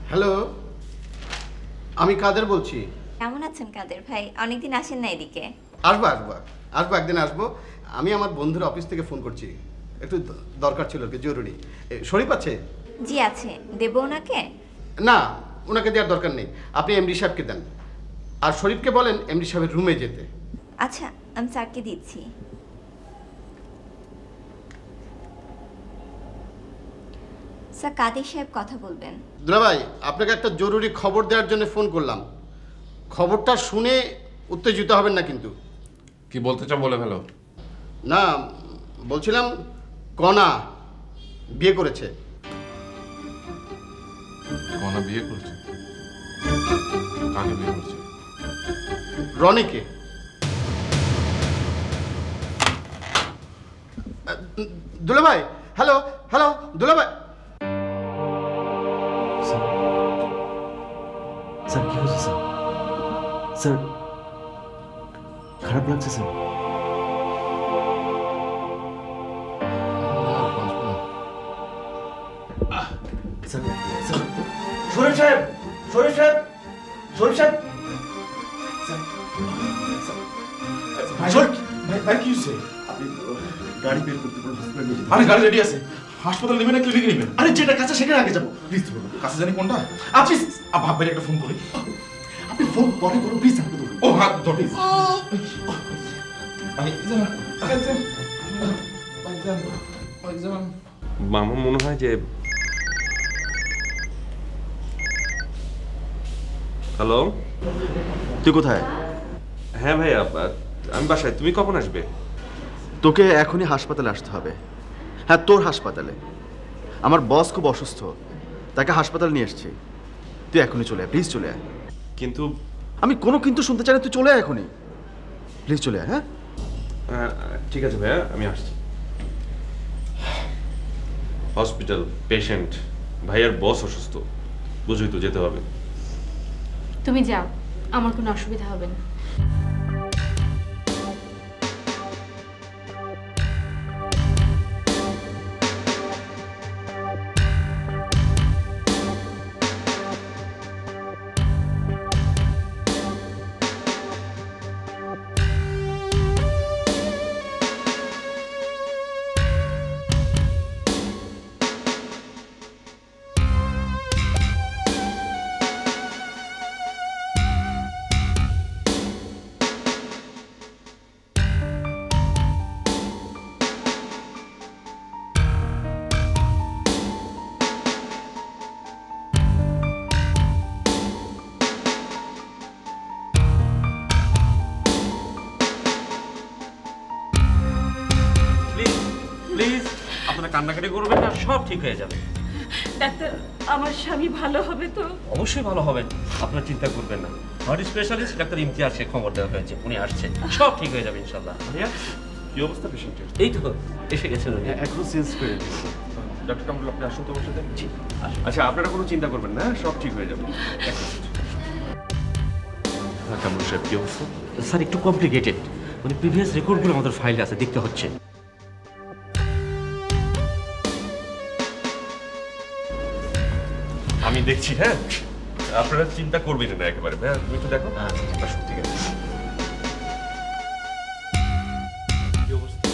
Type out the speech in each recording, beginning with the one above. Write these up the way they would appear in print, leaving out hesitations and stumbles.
Hello, আমি কাদের বলছি। কেমন আছেন কাদের ভাই? অনেকদিন আসেন না এদিকে। আসবো আসবো আসবো, একদিন আসবো। আমি আমার বন্ধুর অফিস থেকে ফোন করছি, একটু দরকার ছিল, কি জরুরি। শরীফ আছে? জি আছে, দেবো ওনাকে? না, ওনাকে দেওয়ার দরকার নেই, আপনি এমডি সাহেবকে দেন। আর শরীফকে বলেন এমডি সাহেবের রুমে যেতে। আচ্ছা, আমি স্যারকে দিচ্ছি। স্যার, কাদের সাহেব কথা বলবেন। দুলাভাই, আপনাকে একটা জরুরি খবর দেওয়ার জন্য ফোন করলাম। খবরটা শুনে উত্তেজিত হবেন না কিন্তু। কি বলতে চাও বলে ফেলো। না, বলছিলাম কণা বিয়ে করেছে। কণা বিয়ে করছে? কাকে বিয়ে করছে? রনিকে। দুলাভাই, হ্যালো হ্যালো দুলাভাই। স্যার কি হয়েছে স্যার? স্যার খারাপ লাগছে স্যার? স্যার স্যার শরীফ সাহেব, শরীফ সাহেব, শরীফ সাহেব, ভাই কি হয়েছে? আপনি গাড়ি বের করতে বলুন, হসপিটালে নিয়ে যেতে। আরে গাড়ি রেডি আছে, হাসপাতাল নেবেন না ক্লিনিকে নেবেন? আরে যেটা কাছে সেখানে আগে যাবো, প্লিজ বলুন। কাছে জানি কোনটা? আপনি ভাববেন একটা ফোন করি। আপনি ফোন পরে করুন প্লিজ, আমাকে বলুন। ও হাত ধর প্লিজ। মামা মনে হয় যে হ্যালো। তুই কোথায়? হ্যাঁ ভাইয়া, আমি বাসায়। তুমি কখন আসবে? তোকে এখনই হাসপাতালে আসতে হবে। হ্যাঁ, তোর হাসপাতালে। আমার বস খুব অসুস্থ, তাকে হাসপাতালে নিয়ে এসছি। তুই এখনই চলে আয়, প্লিজ চলে আয়। কিন্তু আমি কোনো কিন্তু শুনতে চাই না, তুই চলে আয় এখনই, প্লিজ চলে আয়। হ্যাঁ ঠিক আছে ভাইয়া, আমি আসছি। হসপিটাল, পেশেন্ট, ভাইয়ার বস অসুস্থ, বুঝই তো, যেতে হবে। তুমি যাও, আমার কোনো অসুবিধা হবে না। প্লিজ আপনারা কান্নাকাটি করবেন না, সব ঠিক হয়ে যাবে। ডাক্তার, আমার স্বামী ভালো হবে তো? অবশ্যই ভালো হবেন, আপনার চিন্তা করবেন না। হার্ট স্পেশালিস্ট ডাক্তার ইমতিয়াজকে খবর দেওয়া হয়েছে, উনি আসছেন, সব ঠিক হয়ে যাবে ইনশাল্লাহ। ভাইয়া কি অবস্থা পেশেন্টের? এই তো এসে গেছেন উনি। এখন চেঞ্জ করে ডক্টর কামরুল, আপনি আসুন তো আমার সাথে। আচ্ছা, আপনারা কোনো চিন্তা করবেন না, সব ঠিক হয়ে যাবে। হ্যাঁ কামরুল সাহেব, কি অবস্থা? স্যার একটু কমপ্লিকেটেড, মানে প্রিভিয়াস রেকর্ডগুলো আমাদের ফাইলে আছে, দেখতে হচ্ছে। আমি দেখছি। হ্যাঁ, আপনারা চিন্তা করবেন না একেবারে। ভাইয়া তুমি একটু দেখো। আসুন, ঠিক আছে। কি অবস্থা?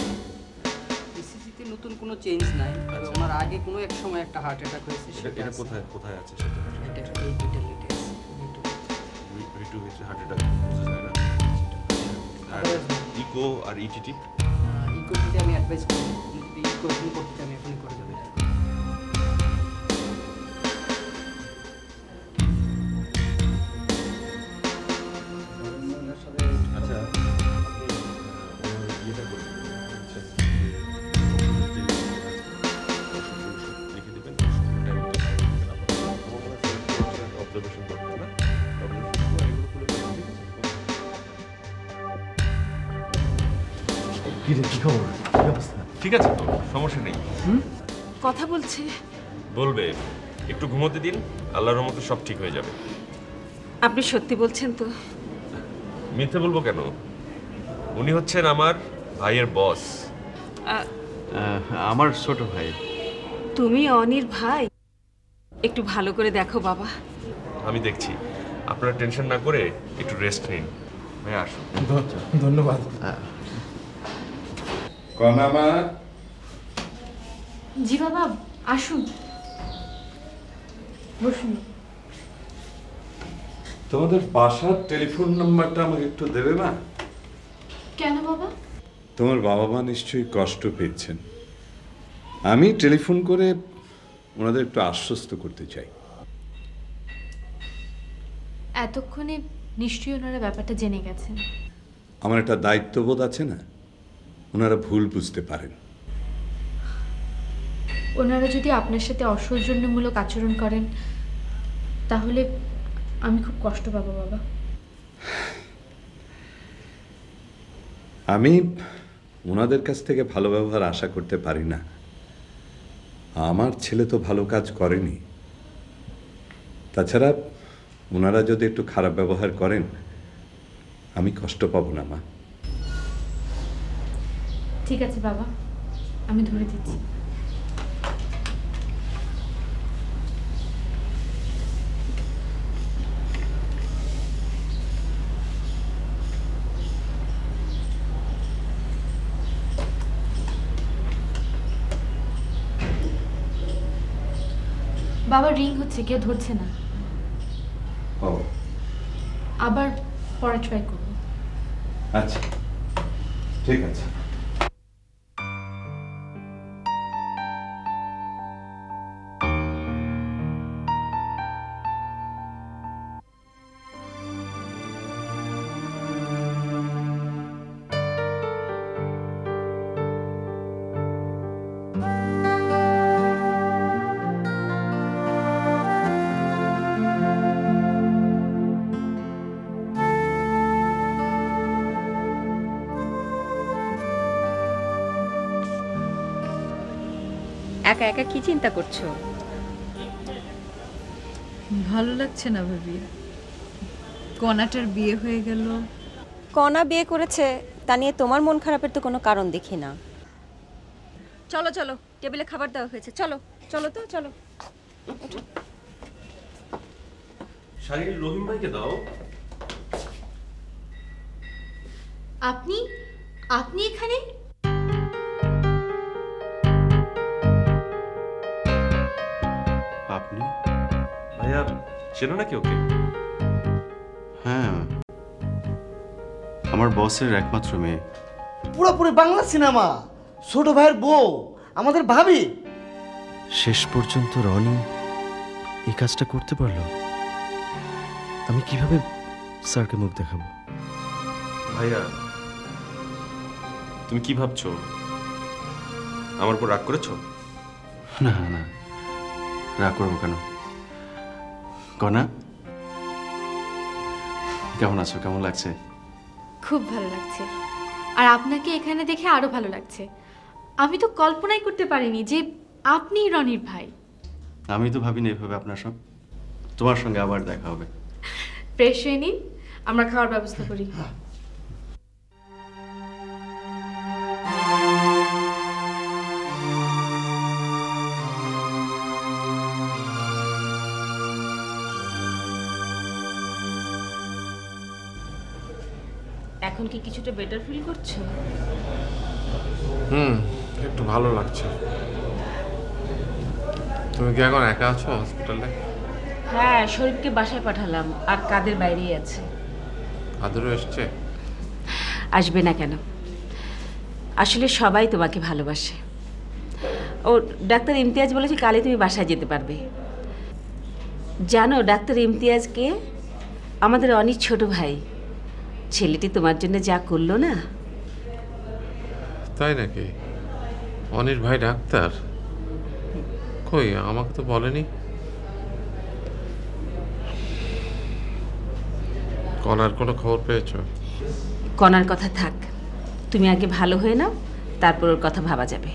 ইসিজিতে নতুন কোনো চেঞ্জ নাই, তবে ওনার আগে কোনো এক সময় একটা হার্ট অ্যাটাক হয়েছে। এটা কোথায় কোথায় আছে সেটা? এটা এই দুইটা লেটে আছে। রিটু হয়েছে, হার্ট অ্যাটাক, বোঝা যায় না। আর ইকো আর ইটিটি? ইকো দিতে আমি অ্যাডভাইস করব, যদি ইকো এখন করতে আমি এখনই করে দেবো। আচ্ছা, ইয়েটা করবেন, লিখে দেবেন, অবজারভেশন করবেন না। কি রে, কি খবর, কি অবস্থা? ঠিক আছে তো, সমস্যা নেই। কথা বলছে? বলবে, একটু ঘুমোতে দিন, আল্লাহর রহমতে সব ঠিক হয়ে যাবে। আপনি সত্যি বলছেন তো? মিথ্যে বলবো কেন? উনি হচ্ছেন আমার ভাইয়ের বস। আমার ছোট ভাই। তুমি অনির ভাই? একটু ভালো করে দেখো বাবা। আমি দেখছি, আপনারা টেনশন না করে একটু রেস্ট নিন। ভাই আসুন। ধন্যবাদ। কনামা। জি বাবা, আসুন বসুন। তোমাদের বাসার টেলিফোন নাম্বারটা আমাকে একটু দেবে না? কেন বাবা? তোমার বাবা মা নিশ্চয়ই কষ্ট পেয়েছেন, আমি টেলিফোন করে ওনাদের একটু আশ্বস্ত করতে চাই। এতক্ষণে নিশ্চয়ই ওনারা ব্যাপারটা জেনে গেছেন। আমার একটা দায়িত্ববোধ আছে না, ওনারা ভুল বুঝতে পারেন। ওনারা যদি আপনার সাথে অসৌজন্যমূলক আচরণ করেন তাহলে আমি খুব কষ্ট পাবো বাবা। আমি ওনাদের কাছ থেকে ভালো ব্যবহার আশা করতে পারি না। আমার ছেলে তো ভালো কাজ করেনি। তাছাড়া ওনারা যদি একটু খারাপ ব্যবহার করেন আমি কষ্ট পাবো না মা। ঠিক আছে বাবা, আমি ধরে দিচ্ছি। বাবা রিং হচ্ছে, কেউ ধরছে না। ও আবার পরে ট্রাই করব। আচ্ছা ঠিক আছে। একা একা কি চিন্তা করছো? ভালো লাগছে না ভাবি, কনাটার বিয়ে হয়ে গেল। কনা বিয়ে করেছে তা নিয়ে তোমার মন খারাপের তো কোনো কারণ দেখি না। চলো চলো, টেবিলে খাবার দেওয়া হয়েছে, চলো চলো তো চলো। শাড়ি রহিম ভাইকে দাও। আপনি আপনি এখানে? আপনি? ভাইয়া চেনো নাকি ওকে? হ্যাঁ, আমার বসের একমাত্র মেয়ে। পুরোপুরি বাংলা সিনেমা, ছোট ভাইয়ের বউ, আমাদের ভাবি। শেষ পর্যন্ত রনি এই কাজটা করতে পারলো। আমি কিভাবে স্যারকে মুখ দেখাবো? ভাইয়া তুমি কি ভাবছো? আমার উপর রাগ করেছো? না না, রাগ করবো কেন? কনা, কেমন আছো? কেমন লাগছে? খুব ভালো লাগছে, আর আপনাকে এখানে দেখে আরো ভালো লাগছে। আমি তো কল্পনাই করতে পারিনি যে আপনি রনির ভাই। আমি তো ভাবিনি এভাবে আপনার সব তোমার সঙ্গে আবার দেখা হবে। ফ্রেশ হয়ে নিন, আমরা খাওয়ার ব্যবস্থা করি। এখন কি কিছুটা বেটার ফিল করছো? একটু ভালো লাগছে। তুমি কি এখন একা আছো হসপিটালে? হ্যাঁ, শরীফকে বাসায় পাঠালাম, আর কাদের বাইরেই আছে। কাদেরও এসছে? আসবে না কেন? আসলে সবাই তোমাকে ভালোবাসে। ও ডাক্তার ইমতিয়াজ বলেছে কালই তুমি বাসায় যেতে পারবে। জানো ডাক্তার ইমতিয়াজকে? আমাদের অনেক ছোট ভাই। ছেলেটি তোমার জন্য যা করলো না। তাই নাকি? অনির ভাই ডাক্তার? কই, আমাকে তো বলেনি। কনার কোনো খবর পেয়েছো? কনার কথা থাক, তুমি আগে ভালো হয়ে নাও, তারপর ওর কথা ভাবা যাবে।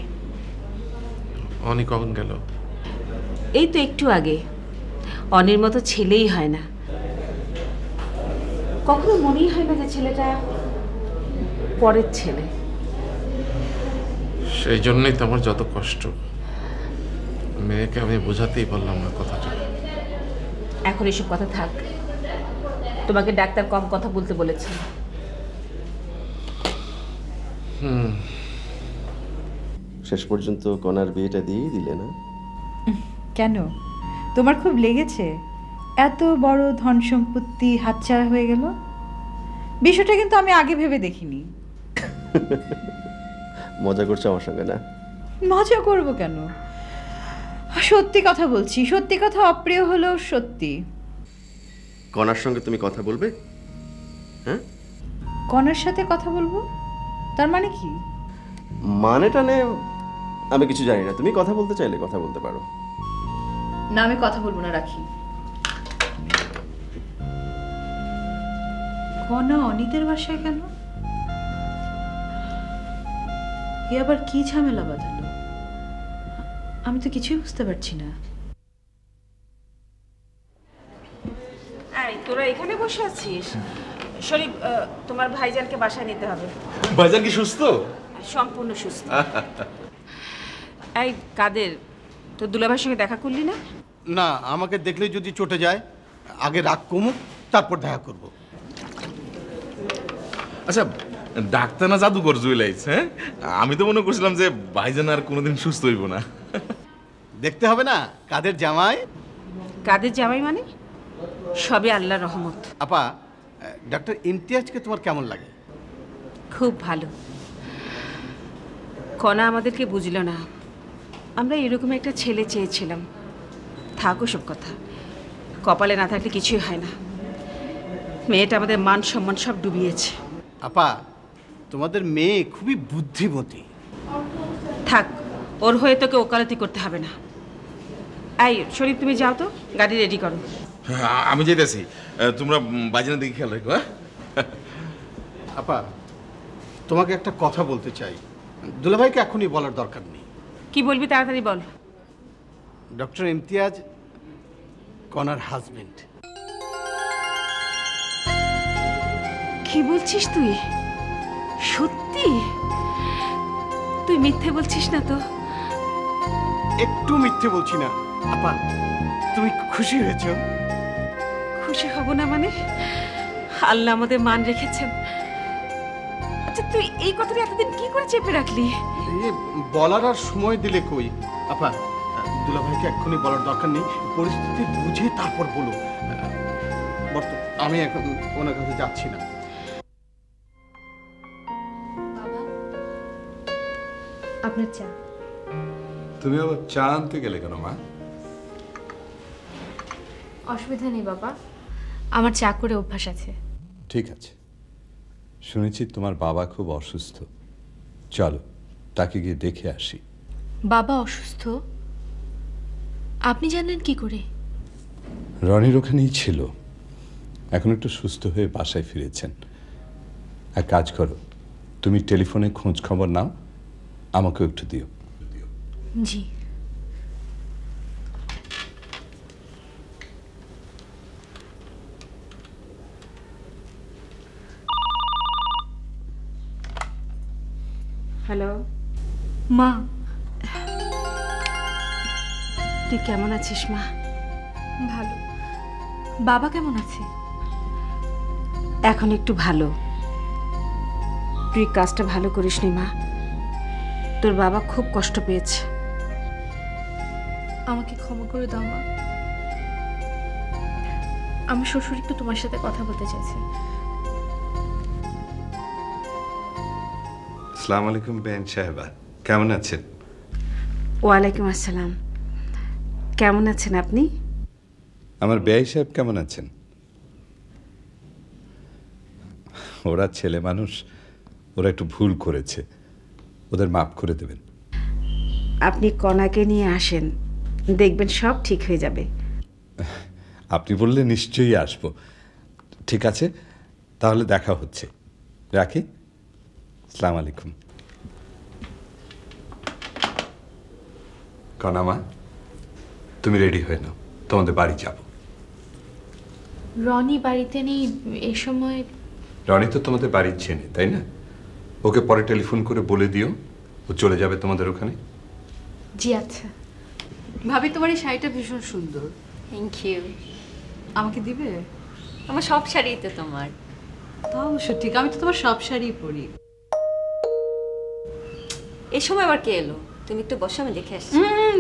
অনি কখন গেল? এই তো একটু আগে। অনির মতো ছেলেই হয় না, কখনো মনেই হয় না যে ছেলেটা পরের ছেলে। সেই জন্যই তো আমার যত কষ্ট। মেয়েকে আমি বোঝাতেই পারলাম না কথাটা। এখন এসব কথা থাক, তোমাকে ডাক্তার কম কথা বলতে বলেছে। শেষ পর্যন্ত কনার বিয়েটা দিয়েই দিলে না? কেন, তোমার খুব লেগেছে? এত বড় ধন সম্পত্তি হাতছাড়া হয়ে গেল? বিষয়টা কিন্তু আমি আগে ভেবে দেখিনি। মজা করছো আমার সঙ্গে না? মজা করব কেন, সত্যি কথা বলছি। সত্যি কথা অপ্রিয় হলেও সত্যি। কনার সঙ্গে তুমি কথা বলবে? হ্যাঁ, কনার সাথে কথা বলবো তার মানে কি? মানেটা নে আমি কিছু জানি না, তুমি কথা বলতে চাইলে কথা বলতে পারো। না, আমি কথা বলবো না, রাখি। কনা অনিতের বাসায় কেন? এ আবার কি ঝামেলা বাঁধালো? আমি তো কিছুই বুঝতে পারছি না। এই তোরা এখানে বসে আছিস? শরীফ, তোমার ভাইজানকে বাসায় নিতে হবে। ভাইজান কি সুস্থ? সম্পূর্ণ সুস্থ। এই কাদের, তোর দুলাভাইয়ের সঙ্গে দেখা করলি না? না, আমাকে দেখলেই যদি চটে যায়, আগে রাগ কমুক তারপর দেখা করব। আচ্ছা, ডাক্তার না জাদুকর জুয়েলাইস? হ্যাঁ, আমি তো মনে করছিলাম যে ভাইজান আর কোনোদিন সুস্থ হইব না। দেখতে হবে না কাদের জামাই। কাদের জামাই মানে? সবে আল্লাহর রহমত। আপা, ডক্টর ইমতিয়াজকে তোমার কেমন লাগে? খুব ভালো। কণা আমাদেরকে বুঝলো না, আমরা এরকম একটা ছেলে চেয়েছিলাম। থাকো সব কথা, কপালে না থাকলে কিছুই হয় না। মেয়েটা আমাদের মান সম্মান সব ডুবিয়েছে। আপা, তোমাদের মেয়ে খুবই বুদ্ধিমতী। থাক, ওর হয়ে তোকে ওকালতি করতে হবে না। এই শরীফ, তুমি যাও তো, গাড়ি রেডি করো। আমি যেতেছি, তোমরা ভাইজানের দিকে খেয়াল রেখো। আপা, তোমাকে একটা কথা বলতে চাই। দুলাভাইকে এখনই বলার দরকার নেই। কি বলবি তাড়াতাড়ি বল। ডক্টর ইমতিয়াজ কনার হাজবেন্ড। কি বলছিস তুই? সত্যি? তুই মিথ্যে বলছিস না তো? একটু মিথ্যে বলছি না। আপা, তুমি খুশি হয়েছো? খুশি হব না মানে? আল্লাহ আমাদের মান রেখেছেন। আচ্ছা, তুই এই কথাটা এতদিন কি করে চেপে রাখলি? বলার আর সময় দিলে কই। আপা, দুলাভাইকে এক্ষুনি বলার দরকার নেই, পরিস্থিতি বুঝে তারপর বলো। আমি এখন ওনার কাছে যাচ্ছি না। আপনার চা। তুমি আবার চা আনতে গেলে কেন মা? অসুবিধা নেই বাবা, আমার চা করে অভ্যাস আছে। ঠিক আছে, শুনেছি তোমার বাবা খুব অসুস্থ, চলো তাকে গিয়ে দেখে আসি। বাবা অসুস্থ? আপনি জানলেন কি করে? রনির ওখানেই ছিল, এখন একটু সুস্থ হয়ে বাসায় ফিরেছেন। এক কাজ করো, তুমি টেলিফোনে খোঁজ খবর নাও, আমাকেও একটু দিও। জি। হ্যালো মা। তুই কেমন আছিস মা? ভালো। বাবা কেমন আছে? এখন একটু ভালো। তুই কাজটা ভালো করিসনি মা, তোর বাবা খুব কষ্ট পেয়েছে। আমাকে ক্ষমা করে দাও মা। আমার শ্বশুর একটু তোমার সাথে কথা বলতে চাইছে। আসসালামু আলাইকুম বেন সাহেবা, কেমন আছেন? ওয়ালাইকুম আসসালাম। কেমন আছেন আপনি? আমার বেয়াই সাহেব কেমন আছেন? ওরা ছেলে মানুষ, ওরা একটু ভুল করেছে, ওদের মাফ করে দেবেন। আপনি কণাকে নিয়ে আসেন, দেখবেন সব ঠিক হয়ে যাবে। আপনি বললে নিশ্চয়ই আসবো। ঠিক আছে, তাহলে দেখা হচ্ছে, রাখি। আসসালামু আলাইকুম। কণামা, তুমি রেডি হয়ে নাও, তোমাদের বাড়ি যাব। রনি বাড়িতে নেই এ সময়? রনি তো তোমাদের বাড়ির চেনে, তাই না? ওকে পরে টেলিফোন করে বলে দিও, ও চলে যাবে তোমাদের ওখানে। জি আচ্ছা। ভাবি, তোমার এই শাড়িটা ভীষণ সুন্দর। Thank you. আমাকে দিবে? আমার সব শাড়িই তো তোমার। তাও অবশ্য ঠিক, আমি তো তোমার সব শাড়ি পরি। এই সময় আবার কে এলো? তুমি একটু বসো, আমি দেখে আসছি।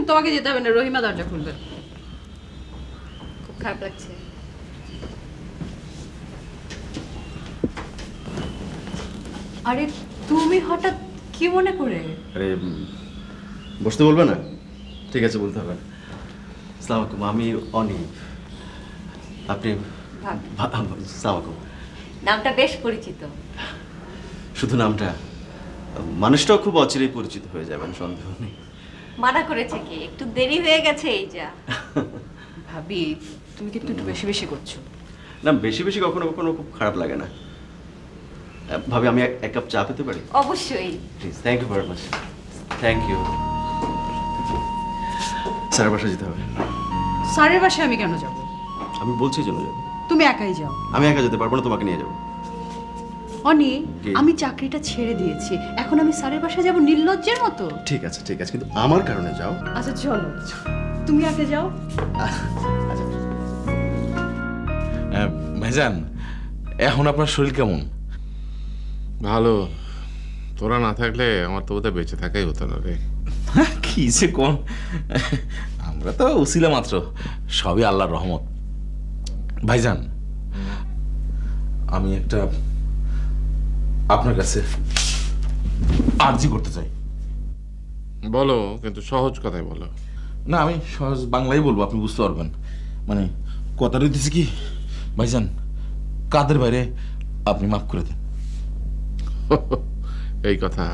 তোমাকে যেতে হবে না, রহিমা দরজা খুলবে। খুব খারাপ লাগছে। আরে তুমি হঠাৎ কি মনে করে? আরে বসতে বলবে না? ঠিক আছে, বলতে হবে না। আসসালামু আলাইকুম, আমি অনি। আপনি? আসসালামু আলাইকুম। নামটা বেশ পরিচিত। শুধু নামটা, মানুষটাও খুব অচিরেই পরিচিত হয়ে যাবেন, সন্দেহ নেই। মানা করেছে কি? একটু দেরি হয়ে গেছে এই যা। ভাবি তুমি কিন্তু একটু বেশি বেশি করছো। না, বেশি বেশি কখনো কখনো খুব খারাপ লাগে না। ভাবি, আমি এক কাপ চা পেতে পারি? অবশ্যই। Please, thank you very much. Thank you. স্যারের বাসায় যেতে হবে। স্যারের বাসায় আমি কেন যাব? আমি বলছি জন্য যাবো। তুমি একাই যাও। আমি একা যেতে পারবো না, তোমাকে নিয়ে যাবো। অনি, আমি চাকরিটা ছেড়ে দিয়েছি, এখন আমি স্যারের বাসায় যাব নির্লজ্জের মতো? ঠিক আছে ঠিক আছে, কিন্তু আমার কারণে যাও। আচ্ছা চলো, তুমি আগে যাও। ভাইজান, এখন আপনার শরীর কেমন? ভালো। তোরা না থাকলে আমার তো বোধহয় বেঁচে থাকাই হতো না রে। কি সে কোন, আমরা তো উছিলা মাত্র, সবই আল্লাহর রহমত। ভাইজান, আমি একটা আপনার কাছে আর্জি করতে চাই। বলো, কিন্তু সহজ কথাই বলো। না, আমি সহজ বাংলাই বলবো, আপনি বুঝতে পারবেন। মানে কথাটা দিতেছি কি ভাইজান, কাদের বাইরে আপনি মাফ করে দেন। এই কথা?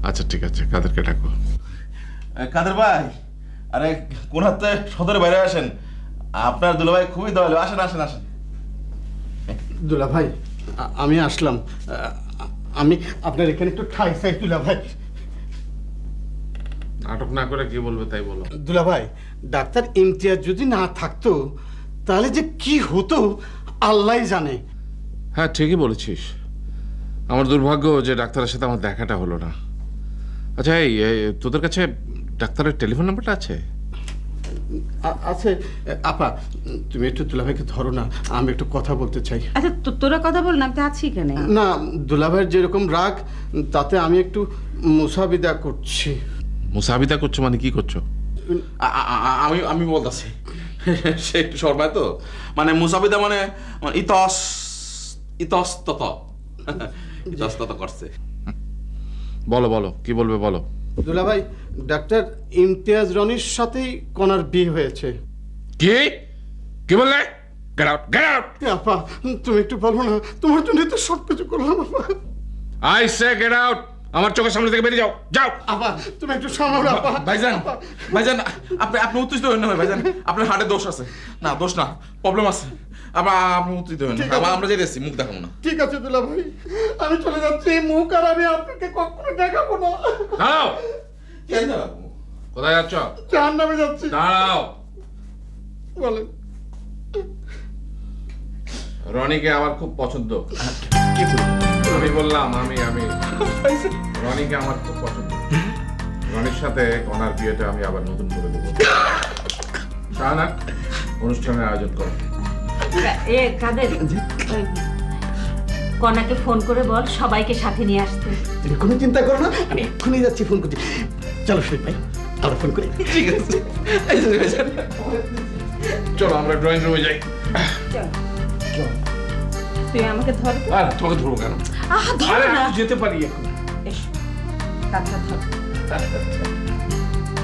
আচ্ছা ঠিক আছে, কাদেরকে ডাকো? কাদের ভাই, আরে কোন হাতে সদরের বাইরে আসেন, আপনার দুলাভাই খুবই দয়ালু। আসেন আসেন আসেন। দুলা ভাই, আমি আসলাম। আমি আপনার এখানে একটু ঠাই চাই দুলা ভাই। নাটক না করে কি বলবে তাই বলো। দুলা ভাই, ডাক্তার ইমতিয়াজ যদি না থাকতো তাহলে যে কি হতো আল্লাহই জানে। হ্যাঁ ঠিকই বলেছিস, আমার দুর্ভাগ্য যে ডাক্তারের সাথে আমার দেখাটা হলো না। আচ্ছা, এই তোদের কাছে ডাক্তারের টেলিফোন নাম্বারটা আছে? আছে। আপা, তুমি একটু দুলাভাইকে ধরো না, আমি একটু কথা বলতে চাই। আচ্ছা তোরা কথা বল না, আমি তো আছি এখানে। না, দুলাভাইয়ের যেরকম রাগ, তাতে আমি একটু মুসাবিদা করছি। মুসাবিদা করছো মানে কি করছো? আমি আমি বলতেছি, সে একটু সরবায় তো, মানে মুসাবিদা মানে ইতস ইতস্তত ইতস্তত করছে। বলো বলো, কি বলবে বলো। দুলাভাই, ডাক্তার ইমতিয়াজ রনির সাথেই কনার বিয়ে হয়েছে। কি কি বললে? Get out, get out. আপা, তুমি একটু বলো না, তোমার জন্য তো সব কিছু করলাম। আপা, আই সে গেট আউট। আমার চোখের সামনে থেকে বেরিয়ে যাও, যাও। আপা, তুমি একটু সামনে। আপা ভাইজান, ভাইজান, আপনি উত্তেজিত হবেন না ভাইজান, আপনার হার্টে দোষ আছে। না দোষ না, প্রবলেম আছে। আপনি উত্তেজিত হবেন না, আমরা যেতেছি, মুখ দেখাবো না। ঠিক আছে দুলা ভাই, আমি চলে যাচ্ছি। মুখ আর আমি আপনাকে কখনো দেখাবো না। দাঁড়াও। কোথায় যাচ্ছ? জাহান্নামে যাচ্ছি। দাঁড়াও। বলেন। রনিকে আমার খুব পছন্দ। আমি বললাম, আমি রনিকে আমার খুব পছন্দ। রনির সাথে কনার বিয়েটা আমি আবার নতুন করে দেবো। শাহানা, অনুষ্ঠানের আয়োজন করো। এ কাদের, কনাকে ফোন করে বল সবাইকে সাথে নিয়ে আসতে। তুমি কোনো চিন্তা করো না, আমি এক্ষুনি যাচ্ছি, ফোন করছি। চলো শরীফ ভাই, আমরা ফোন করি। ঠিক আছে, চলো আমরা ড্রয়িং রুমে যাই। তুই আমাকে ধর। আর তোমাকে ধরবো কেন? ধর না, যেতে পারি এখন। এসো, কাঁধটা ধর।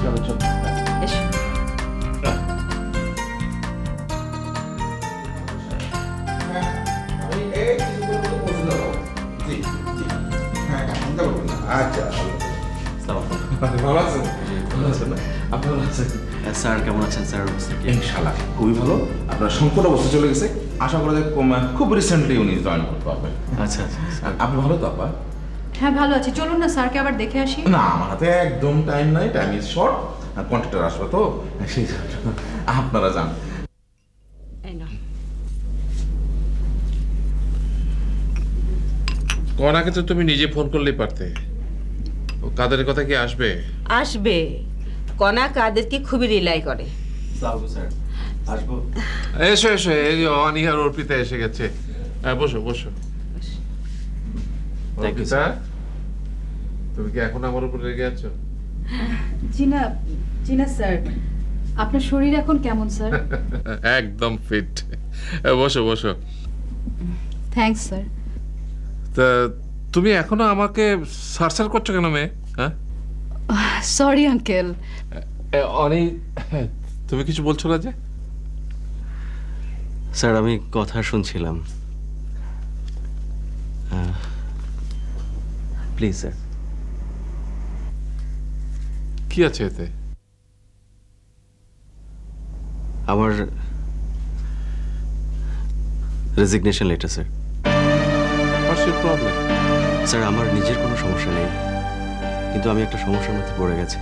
চলো চলো, এসো। আচ্ছা, ভালো আছেন? ভালো আছেন না? আপনি ভালো আছেন? স্যার কেমন আছেন? স্যার অবস্থা কি? ইনশাআল্লাহ খুবই ভালো। আপনার সংকট অবস্থা চলে গেছে, আশা করা যায় খুব রিসেন্টলি উনি জয়েন করতে পারবেন। আচ্ছা আচ্ছা, আপনি ভালো তো আপা? হ্যাঁ ভালো আছি, চলুন না স্যারকে আবার দেখে আসি। না, আমার হাতে একদম টাইম নাই, টাইম ইজ শর্ট, কন্ট্রাক্টর আসবে তো, সেই জন্য আপনারা যান। কনাকে তো তুমি নিজে ফোন করলেই পারতে। ও কাদের কথা কি আসবে? আসবে। কনা কাদেরকে খুবই রিলাই করে। স্যার আসবো। এসো এসো, এই যে অনিহার অর্পিতা এসে গেছে। বসো বসো। অর্পিতা, তুমি কি এখন আমার উপর রেগে আছো? জিনা জিনা স্যার, আপনার শরীর এখন কেমন স্যার? একদম ফিট। বসো বসো। Thanks sir. তা তুমি এখনো আমাকে সার্চার করছো কেন মেয়ে? হ্যাঁ, সরি আঙ্কেল। অনি, তুমি কিছু বলছো না যে? স্যার আমি কথা শুনছিলাম, প্লিজ স্যার। কি আছে এতে? আমার resignation letter sir. Problem sir আমার নিজের কোনো সমস্যা নেই, কিন্তু আমি একটা সমস্যার মধ্যে পড়ে গেছি।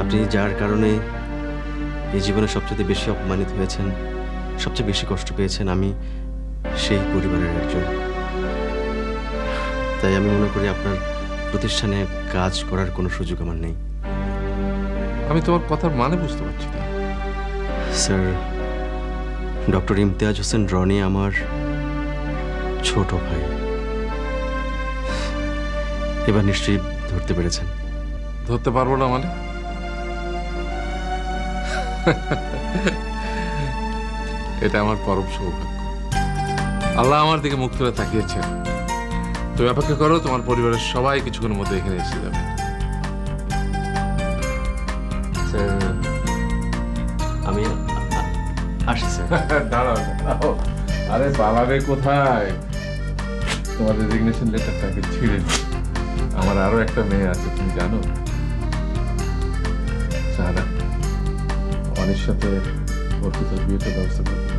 আপনি যার কারণে এই জীবনে সবচেয়ে বেশি অপমানিত হয়েছেন, সবচেয়ে বেশি কষ্ট পেয়েছেন, আমি সেই পরিবারের একজন। তাই আমি মনে করি আপনার প্রতিষ্ঠানে কাজ করার কোনো সুযোগ আমার নেই। আমি তোমার কথার মানে বুঝতে পারছি না। স্যার, ডক্টর ইমতিয়াজ হোসেন রনি আমার ছোট ভাই। এবার নিশ্চয়ই ধরতে পেরেছেন। ধরতে পারবো না মানে? এটা আমার পরম সৌভাগ্য। আল্লাহ আমার দিকে মুখ তুলে তাকিয়েছেন। তুমি অপেক্ষা করো, তোমার পরিবারের সবাই কিছুক্ষণের মধ্যে এখানে এসে যাবে। স্যার আমি আসি স্যার। দাঁড়াও দাঁড়াও, আরে পালাবে কোথায়? তোমার রেজিগনেশন লেটারটাকে ছিঁড়ে দিই। আমার আরো একটা মেয়ে আছে, তুমি জানো? সাহারা, অনির সাথে অর্পিতার বিয়েটা ব্যবস্থা করবে।